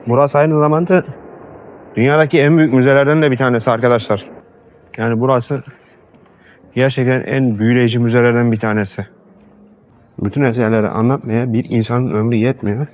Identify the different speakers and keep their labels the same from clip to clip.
Speaker 1: Burası aynı zamanda dünyadaki en büyük müzelerden de bir tanesi arkadaşlar. Yani burası gerçekten en büyüleyici müzelerden bir tanesi. Bütün eserleri anlatmaya bir insanın ömrü yetmiyor.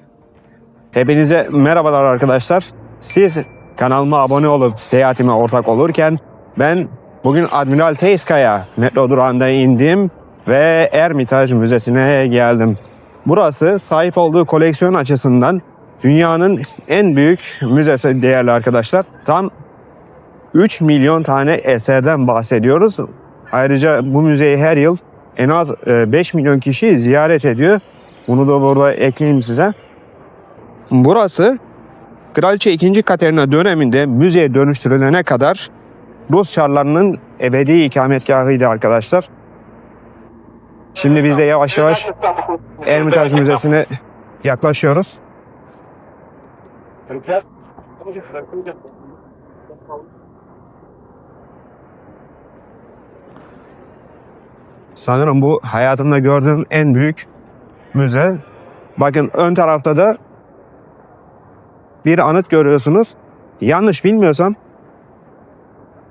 Speaker 1: Hepinize merhabalar arkadaşlar. Siz kanalıma abone olup seyahatime ortak olurken ben bugün Admiral Teyskaya metro durağında indim ve Ermitaj Müzesi'ne geldim. Burası sahip olduğu koleksiyon açısından dünyanın en büyük müzesi değerli arkadaşlar. Tam 3 milyon tane eserden bahsediyoruz. Ayrıca bu müzeyi her yıl en az 5 milyon kişi ziyaret ediyor. Bunu da burada ekleyeyim size. Burası Kraliçe 2. Katerina döneminde müzeye dönüştürülene kadar Rus çarlarının ebedi ikametgahıydı arkadaşlar. Şimdi biz de yavaş yavaş Ermitaj Müzesi'ne yaklaşıyoruz. Sanırım bu hayatımda gördüğüm en büyük müze. Bakın ön tarafta da bir anıt görüyorsunuz. Yanlış bilmiyorsam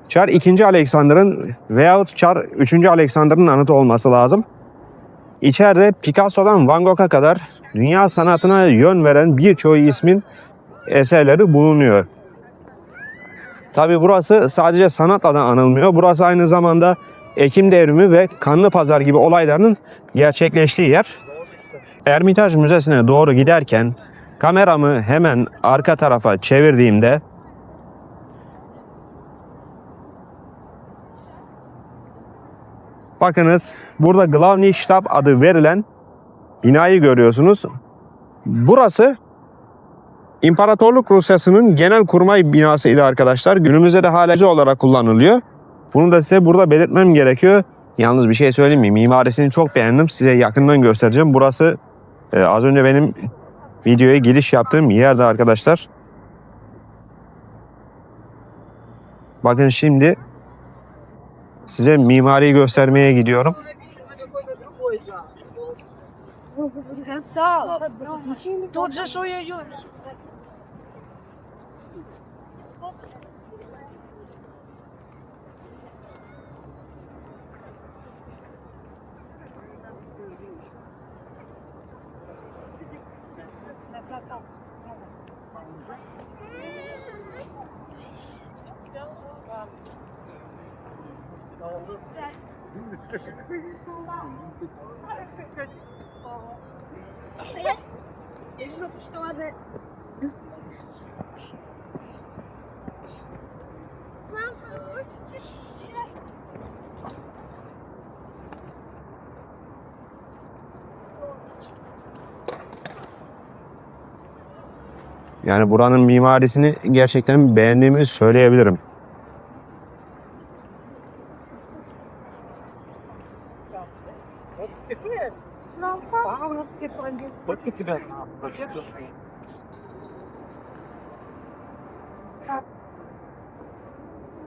Speaker 1: Çar 2. Alexander'ın veyahut Çar 3. Alexander'ın anıtı olması lazım. İçeride Picasso'dan Van Gogh'a kadar dünya sanatına yön veren birçoğu ismin eserleri bulunuyor. Tabi burası sadece sanatla da anılmıyor. Burası aynı zamanda Ekim Devrimi ve Kanlı Pazar gibi olayların gerçekleştiği yer. Ermitaj Müzesi'ne doğru giderken kameramı hemen arka tarafa çevirdiğimde bakınız burada Glavny Shtab adı verilen binayı görüyorsunuz. Burası İmparatorluk Rusyası'nın genelkurmay binasıydı arkadaşlar. Günümüzde de hala olarak kullanılıyor. Bunu da size burada belirtmem gerekiyor. Yalnız bir şey söyleyeyim mi? Mimarisini çok beğendim. Size yakından göstereceğim. Burası az önce benim videoya giriş yaptığım yerde arkadaşlar. Bakın şimdi size mimariyi göstermeye gidiyorum. Yani buranın mimarisini gerçekten beğendiğimi söyleyebilirim.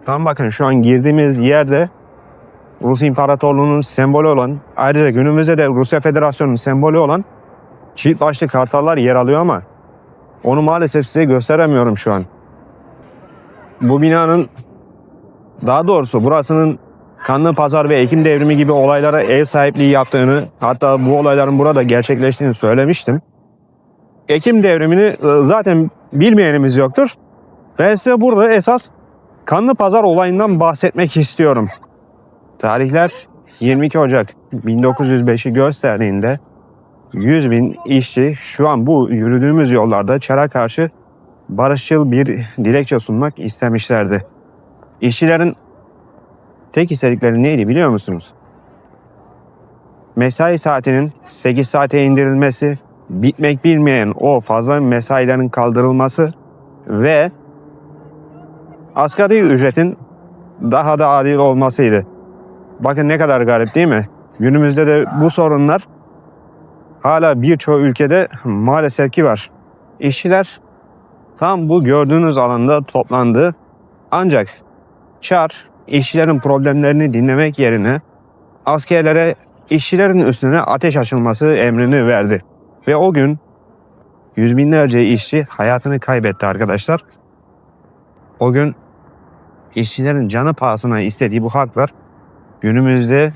Speaker 1: Tam bakın şu an girdiğimiz yerde Rus İmparatorluğu'nun sembolü olan, ayrıca günümüzde de Rusya Federasyonu'nun sembolü olan çift başlı kartallar yer alıyor ama onu maalesef size gösteremiyorum şu an. Bu binanın, daha doğrusu burasının Kanlı Pazar ve Ekim Devrimi gibi olaylara ev sahipliği yaptığını, hatta bu olayların burada gerçekleştiğini söylemiştim. Ekim Devrimi'ni zaten bilmeyenimiz yoktur. Ben size burada esas Kanlı Pazar olayından bahsetmek istiyorum. Tarihler 22 Ocak 1905'i gösterdiğinde 100.000 işçi şu an bu yürüdüğümüz yollarda Çar'a karşı barışçıl bir dilekçe sunmak istemişlerdi. İşçilerin tek istedikleri neydi biliyor musunuz? Mesai saatinin 8 saate indirilmesi, bitmek bilmeyen o fazla mesailerin kaldırılması ve asgari ücretin daha da adil olmasıydı. Bakın ne kadar garip değil mi? Günümüzde de bu sorunlar hala birçok ülkede maalesef ki var. İşçiler tam bu gördüğünüz alanda toplandı. Ancak Çar işçilerin problemlerini dinlemek yerine askerlere işçilerin üstüne ateş açılması emrini verdi. Ve o gün yüz binlerce işçi hayatını kaybetti arkadaşlar. O gün işçilerin canı pahasına istediği bu haklar günümüzde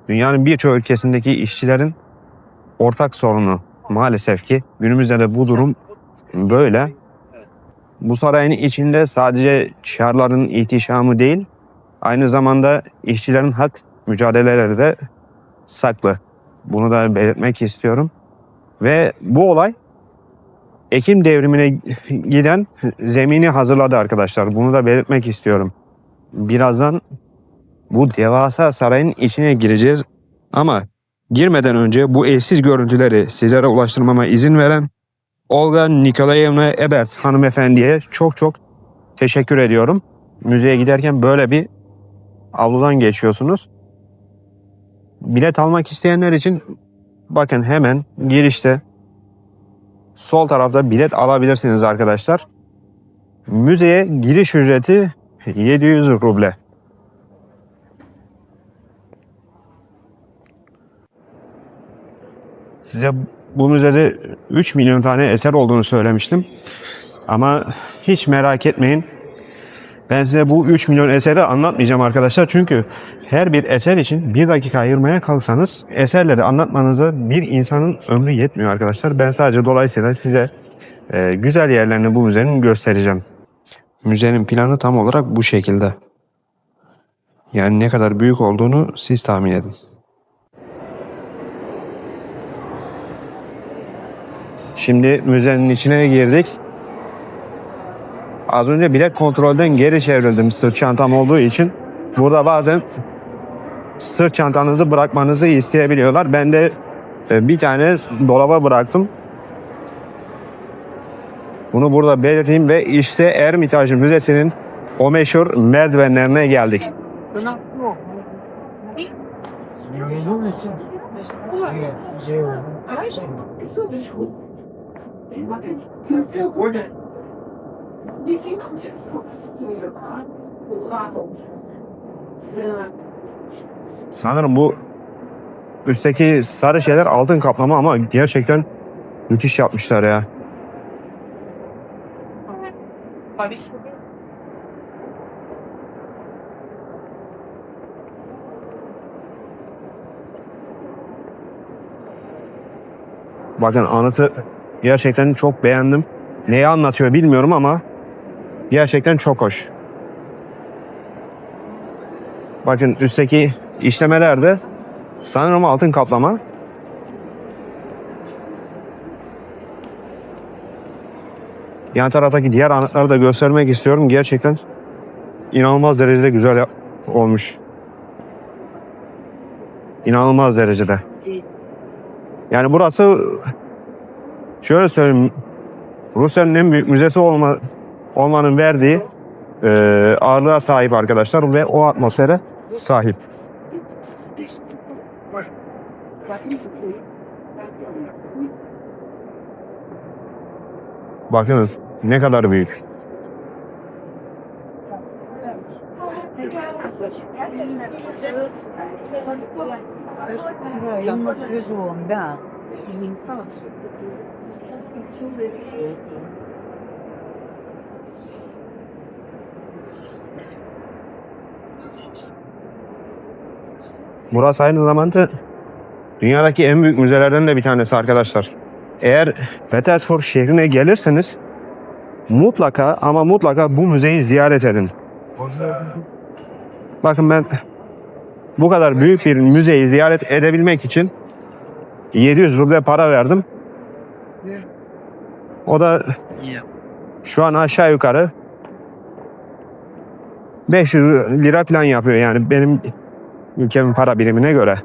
Speaker 1: dünyanın birçok ülkesindeki işçilerin ortak sorunu. Maalesef ki günümüzde de bu durum böyle. Bu sarayın içinde sadece çarların ihtişamı değil, aynı zamanda işçilerin hak mücadeleleri de saklı. Bunu da belirtmek istiyorum. Ve bu olay Ekim devrimine giden zemini hazırladı arkadaşlar. Bunu da belirtmek istiyorum. Birazdan bu devasa sarayın içine gireceğiz. Ama girmeden önce bu eşsiz görüntüleri sizlere ulaştırmama izin veren Olga Nikolayevna Ebert hanımefendiye çok çok teşekkür ediyorum. Müzeye giderken böyle bir avludan geçiyorsunuz. Bilet almak isteyenler için bakın hemen girişte sol tarafta bilet alabilirsiniz arkadaşlar. Müzeye giriş ücreti 700 ruble. Size bu müzede 3 milyon tane eser olduğunu söylemiştim. Ama hiç merak etmeyin. Ben size bu 3 milyon eseri anlatmayacağım arkadaşlar. Çünkü her bir eser için 1 dakika ayırmaya kalksanız eserleri anlatmanıza bir insanın ömrü yetmiyor arkadaşlar. Ben sadece dolayısıyla size güzel yerlerini bu müzenin göstereceğim. Müzenin planı tam olarak bu şekilde. Yani ne kadar büyük olduğunu siz tahmin edin. Şimdi müzenin içine girdik. Az önce bilet kontrolden geri çevrildim sırt çantam olduğu için. Burada bazen sırt çantanızı bırakmanızı isteyebiliyorlar. Ben de bir tane dolaba bıraktım. Bunu burada belirteyim ve işte Ermitaj Müzesi'nin o meşhur merdivenlerine geldik. Sanırım bu üstteki sarı şeyler altın kaplama ama gerçekten müthiş yapmışlar ya. Bakın anıtı gerçekten çok beğendim. Neyi anlatıyor bilmiyorum ama gerçekten çok hoş. Bakın üstteki işlemeler de sanırım altın kaplama. Yan taraftaki diğer anıtları da göstermek istiyorum. Gerçekten inanılmaz derecede güzel olmuş. İnanılmaz derecede. Yani burası şöyle söyleyeyim. Rusya'nın en büyük müzesi olmanın verdiği ağırlığa sahip arkadaşlar ve o atmosfere sahip. Bakınız ne kadar büyük. Burası aynı zamanda dünyadaki en büyük müzelerden de bir tanesi arkadaşlar. Eğer Petersburg şehrine gelirseniz mutlaka ama mutlaka bu müzeyi ziyaret edin. Bakın ben bu kadar büyük bir müzeyi ziyaret edebilmek için 700 ruble para verdim. O da şu an aşağı yukarı 500 lira falan yapıyor yani benim ülkemin para birimine göre.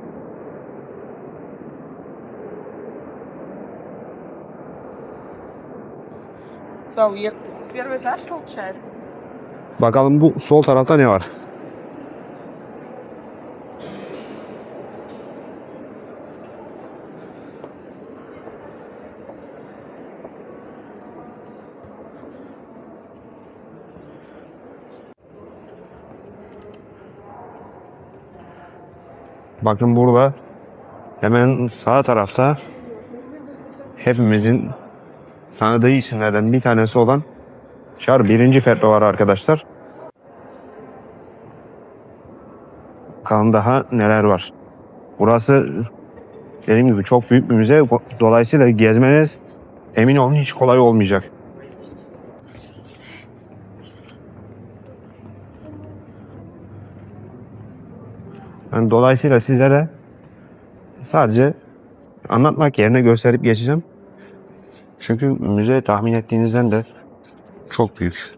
Speaker 1: Bakalım bu sol tarafta ne var? Bakın burada hemen sağ tarafta hepimizin tanıdığı isimlerden bir tanesi olan Çar 1. Petro var arkadaşlar. Bakalım daha neler var. Burası dediğim gibi çok büyük bir müze. Dolayısıyla gezmeniz emin olun hiç kolay olmayacak. Yani dolayısıyla sizlere sadece anlatmak yerine gösterip geçeceğim. Çünkü müze tahmin ettiğinizden de çok büyük.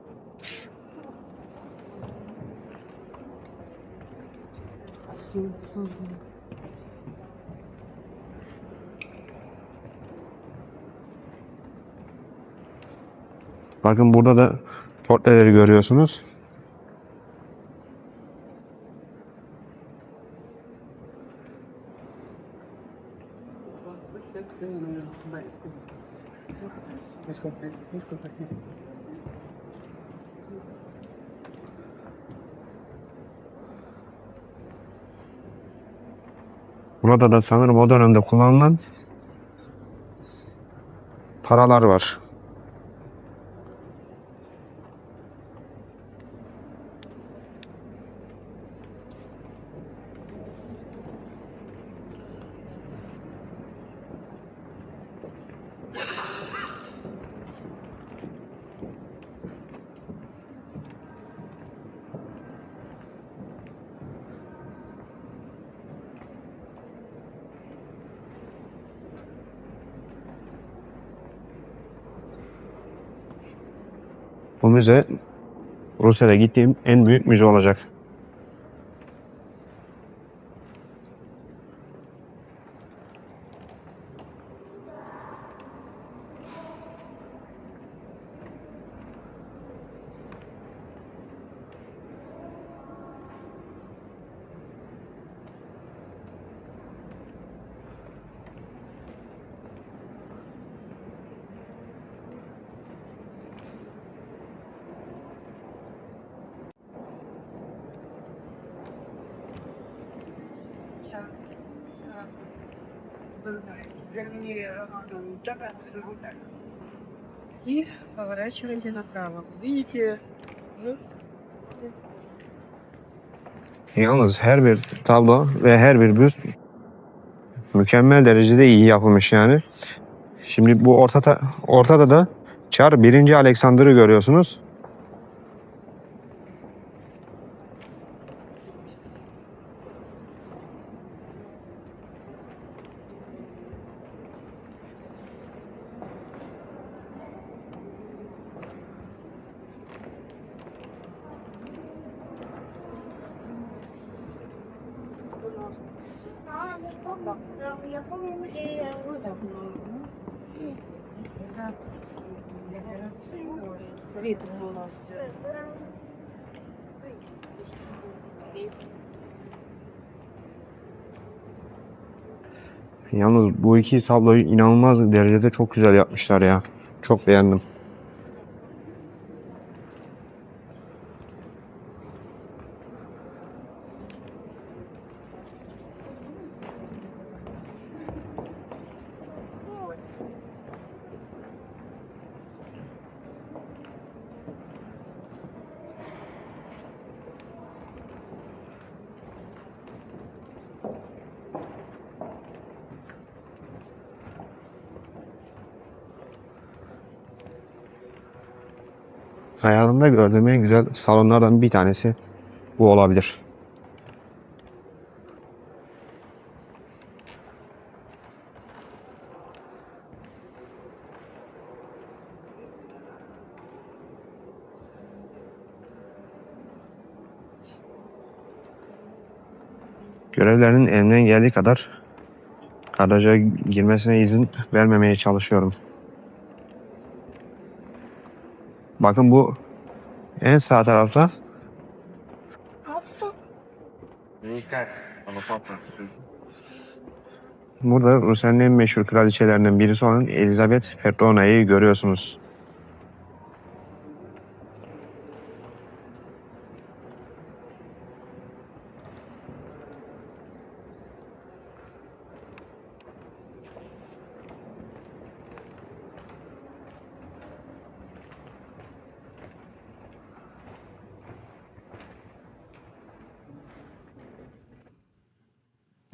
Speaker 1: Bakın burada da portreleri görüyorsunuz. Burada da sanırım o dönemde kullanılan paralar var. Bu müze Rusya'da gittiğim en büyük müze olacak.
Speaker 2: И поворачиваете направо. Видите?
Speaker 1: Yalnız her bir tablo ve her bir büst mükemmel derecede iyi yapılmış yani. Şimdi bu ortada da Çar 1. Alexander'ı görüyorsunuz. Yalnız bu iki tabloyu inanılmaz derecede çok güzel yapmışlar ya. Çok beğendim. Hayatımda gördüğüm en güzel salonlardan bir tanesi bu olabilir. Görevlerinin elimden geldiği kadar kadraja girmesine izin vermemeye çalışıyorum. Bakın bu en sağ tarafta burada Rusya'nın en meşhur kraliçelerinden birisi olan Elizabeth Petrona'yı görüyorsunuz.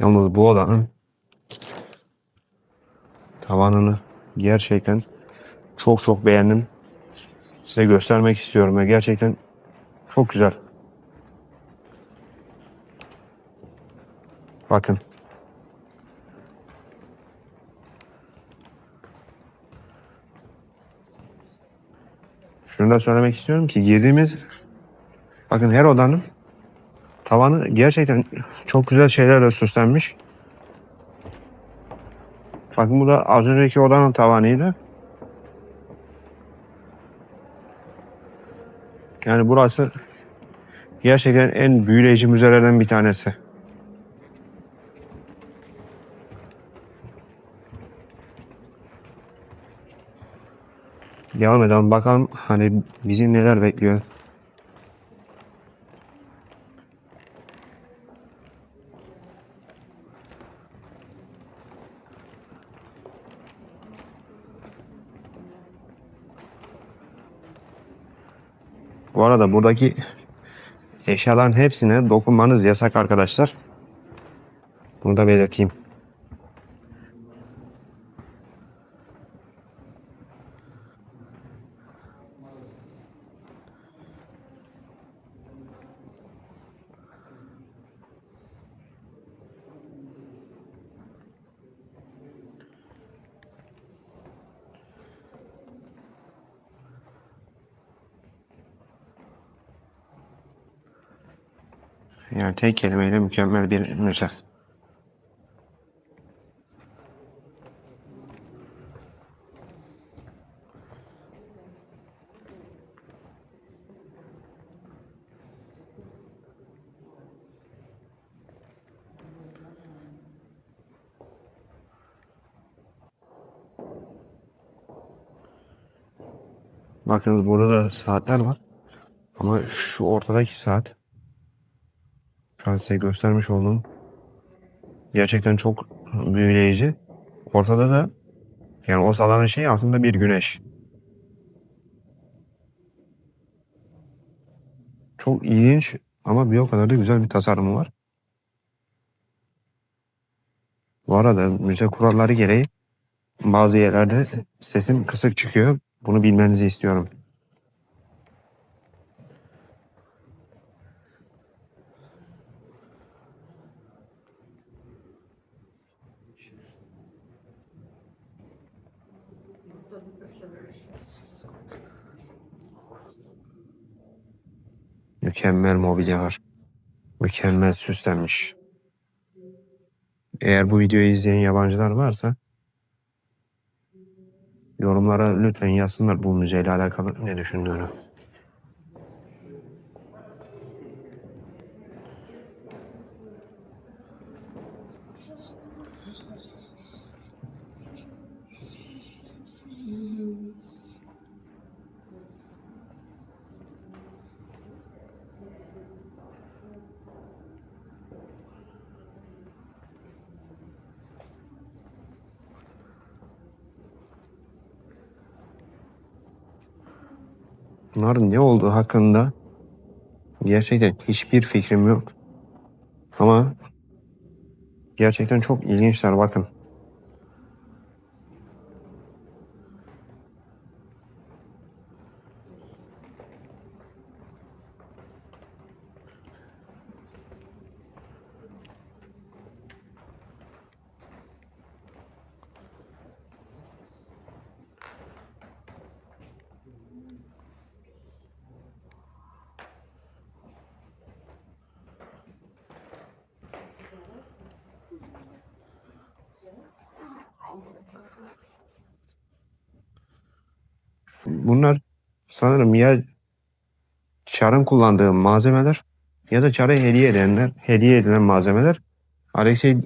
Speaker 1: Yalnız bu odanın tavanını gerçekten çok beğendim. Size göstermek istiyorum ve gerçekten çok güzel. Bakın. Şunu da söylemek istiyorum ki bakın her odanın tavanı gerçekten çok güzel şeylerle süslenmiş. Bakın bu da az önceki odanın tavanıydı. Yani burası gerçekten en büyüleyici müzelerden bir tanesi. Devam edelim bakalım hani bizi neler bekliyor. Bu arada buradaki eşyaların hepsine dokunmanız yasak arkadaşlar. Bunu da belirteyim. Yani tek kelimeyle mükemmel bir müze. Bakınız burada da saatler var. Ama şu ortadaki saat şu an size göstermiş olduğum gerçekten çok büyüleyici. Ortada da yani o sallanan şey aslında bir güneş. Çok ilginç ama bir o kadar da güzel bir tasarımı var. Bu arada müze kuralları gereği bazı yerlerde sesim kısık çıkıyor. Bunu bilmenizi istiyorum. Mükemmel mobilya var. Mükemmel süslenmiş. Eğer bu videoyu izleyen yabancılar varsa yorumlara lütfen yazsınlar bu müzeyle alakalı ne düşündüğünü. Bunların ne olduğu hakkında gerçekten hiçbir fikrim yok. Ama gerçekten çok ilginçler bakın. Bunlar sanırım ya Çar'ın kullandığı malzemeler ya da Çar'a hediye edilen malzemeler. Alexey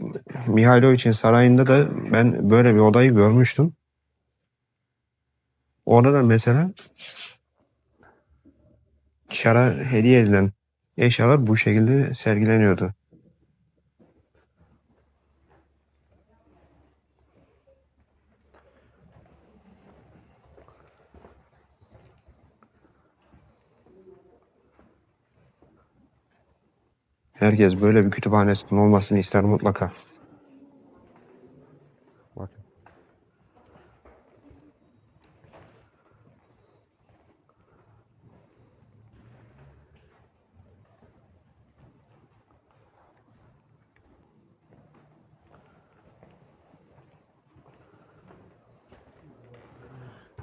Speaker 1: Mihailovich'in sarayında da ben böyle bir odayı görmüştüm. Orada da mesela Çar'a hediye edilen eşyalar bu şekilde sergileniyordu. Herkes böyle bir kütüphanesinin olmasını ister mutlaka.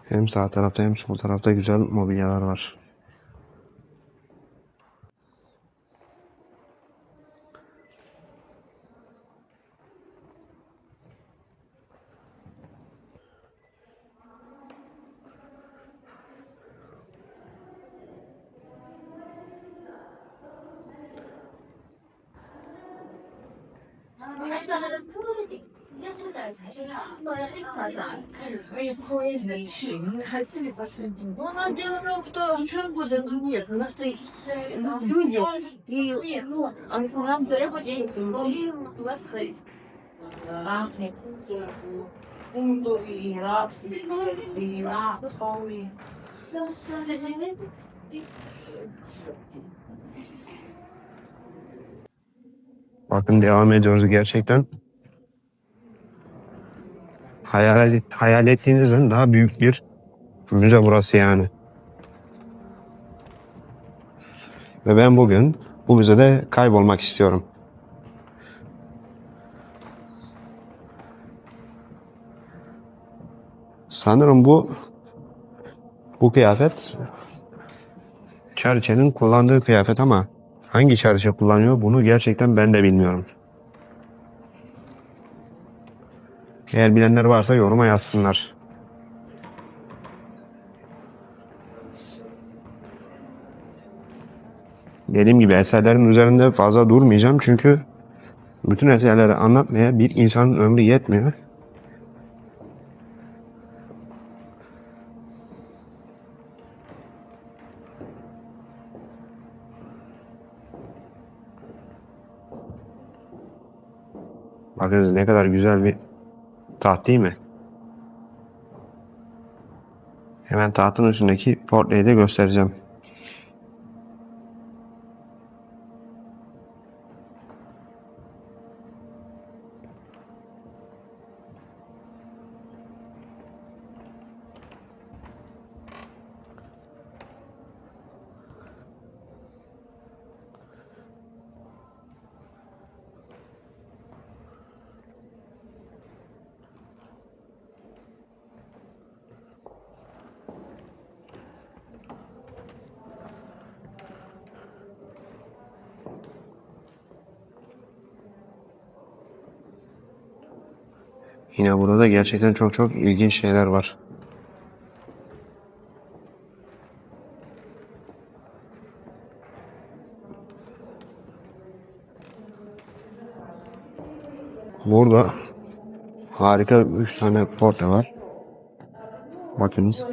Speaker 1: Hem sağ tarafta hem sol tarafta güzel mobilyalar var. Bakın devam ediyoruz gerçekten. Hayal ettiğinizden daha büyük bir müze burası yani. Ve ben bugün bu müzede kaybolmak istiyorum. Sanırım bu kıyafet Churchill'in kullandığı kıyafet ama hangi Churchill kullanıyor bunu gerçekten ben de bilmiyorum. Eğer bilenler varsa yoruma yazsınlar. Dediğim gibi eserlerin üzerinde fazla durmayacağım çünkü bütün eserleri anlatmaya bir insanın ömrü yetmiyor. Bakınız ne kadar güzel bir taht değil mi? Hemen tahtın üstündeki portreyi de göstereceğim. Yine burada da gerçekten çok ilginç şeyler var. Burada harika 3 tane portre var. Bakınız.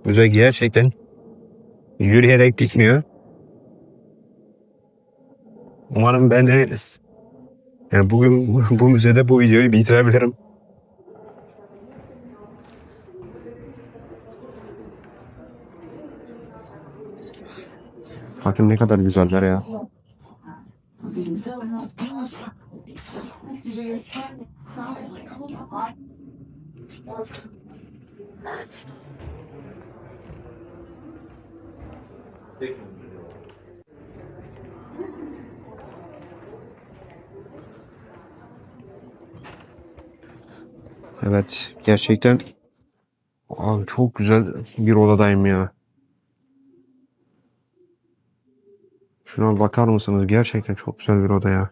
Speaker 1: Müze gerçekten yürüyerek bitmiyor. Umarım ben de yani bugün bu müzede bu videoyu bitirebilirim. Bakın ne kadar güzeller ya. Evet gerçekten abi çok güzel bir odadayım ya. Şuna bakar mısınız? Gerçekten çok güzel bir oda ya.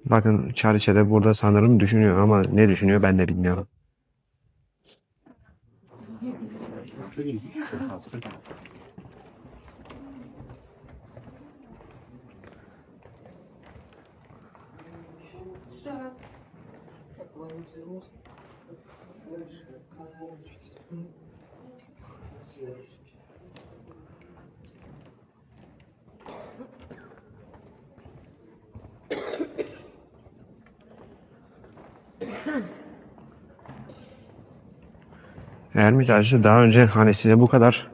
Speaker 1: Bakın Çariçe de burada sanırım düşünüyor ama ne düşünüyor ben de bilmiyorum. Ermitaj'ı daha önce hani size bu kadar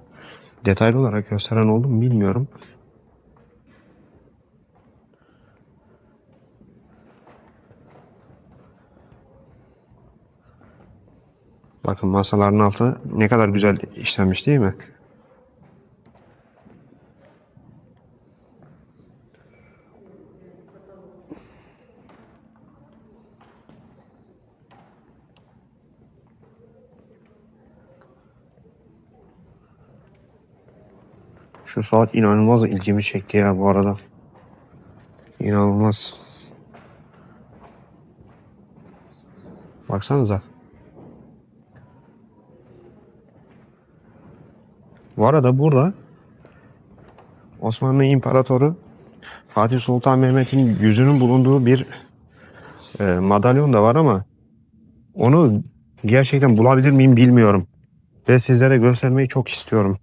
Speaker 1: detaylı olarak gösteren oldu mu bilmiyorum. Bakın masaların altı ne kadar güzel işlenmiş değil mi? Şu saat inanılmaz ilgimi çekti ya bu arada. İnanılmaz. Baksanıza. Bu arada burada Osmanlı İmparatoru Fatih Sultan Mehmet'in yüzünün bulunduğu bir madalyon da var ama onu gerçekten bulabilir miyim bilmiyorum. Ve sizlere göstermeyi çok istiyorum.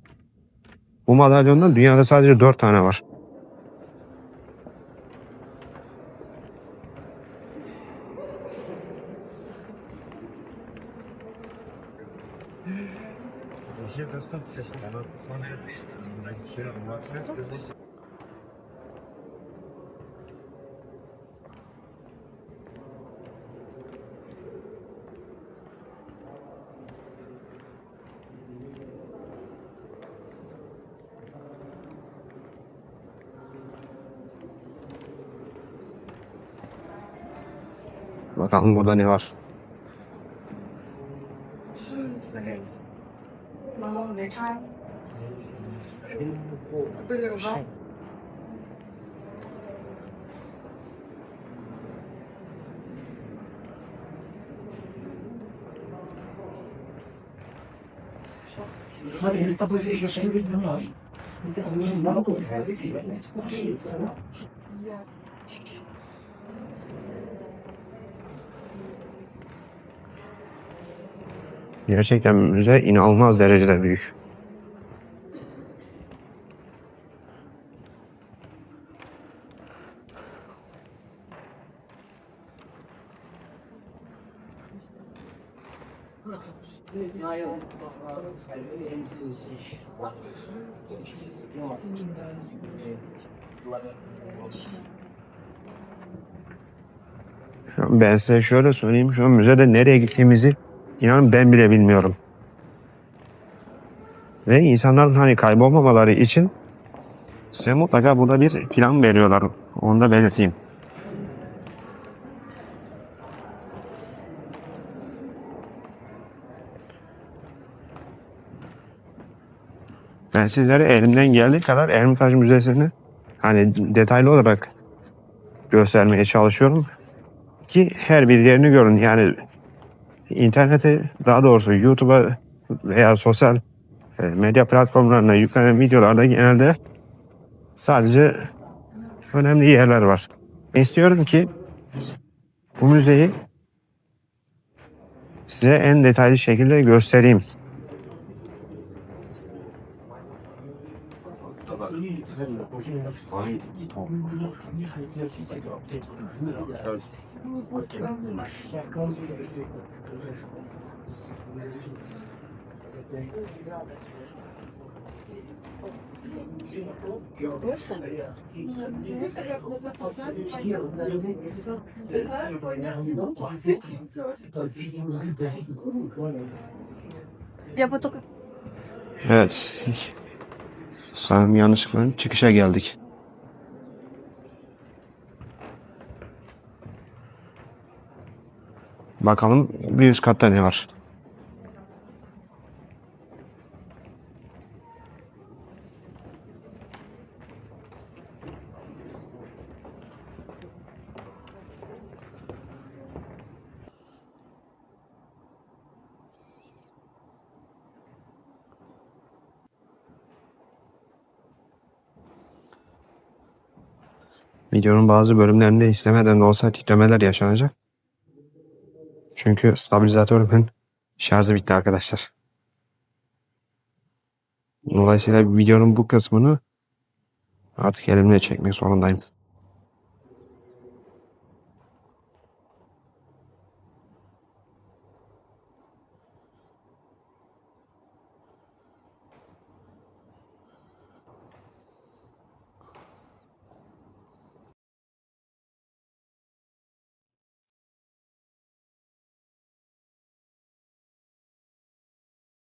Speaker 1: Bu madalyondan dünyada sadece 4 tane var. Bakalım burada ne var. Gerçekten müze inanılmaz derecede büyük. Şu an ben size şöyle söyleyeyim. Şu an müzede nereye gittiğimizi inanın ben bile bilmiyorum. Ve insanların hani kaybolmamaları için size mutlaka burada bir plan veriyorlar. Onu da belirteyim. Ben sizlere elimden geldiği kadar Ermitaj Müzesi'ni hani detaylı olarak göstermeye çalışıyorum ki her bir yerini görün. Yani internete, daha doğrusu YouTube'a veya sosyal medya platformlarına yüklenen videolarda genelde sadece önemli yerler var. İstiyorum ki bu müzeyi size en detaylı şekilde göstereyim. Evet. Sanırım yanlışlıkla çıkışa geldik. Bakalım bir üst katta ne var? Videonun bazı bölümlerinde istemeden de olsa titremeler yaşanacak. Çünkü stabilizatörümün şarjı bitti arkadaşlar. Dolayısıyla videonun bu kısmını artık elimle çekmek zorundayım.